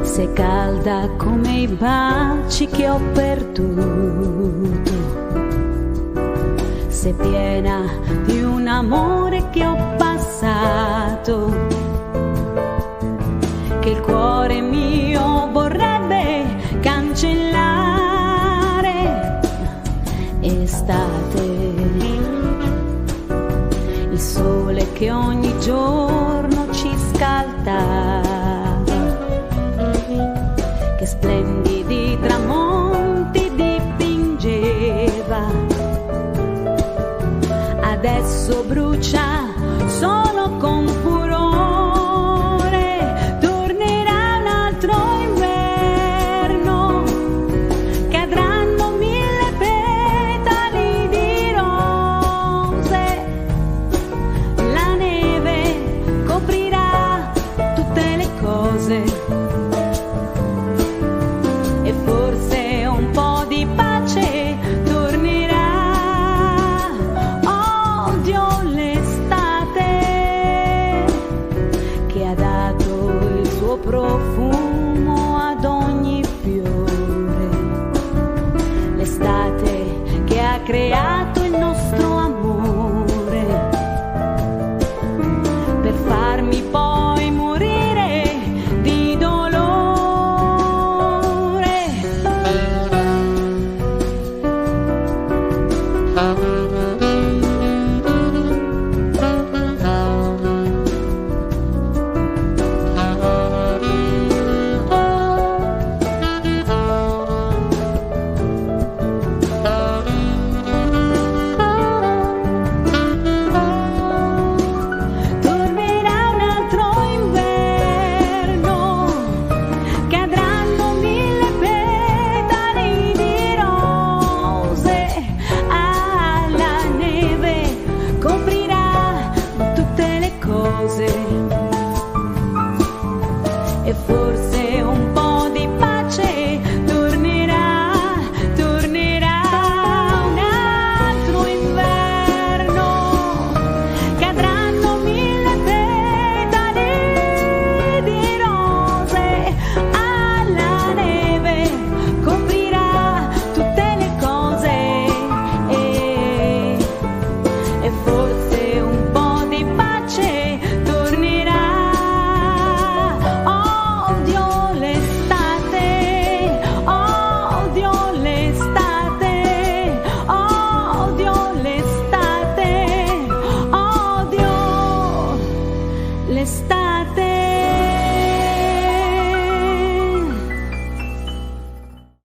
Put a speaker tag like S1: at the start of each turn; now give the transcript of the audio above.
S1: sei calda come i baci che ho perduto, sei piena di un amore che ho passato, che il cuore mio vorrebbe cancellare. Estate, il sole che ogni giorno ci scalda, che splendidi tramonti dipingeva, adesso brucia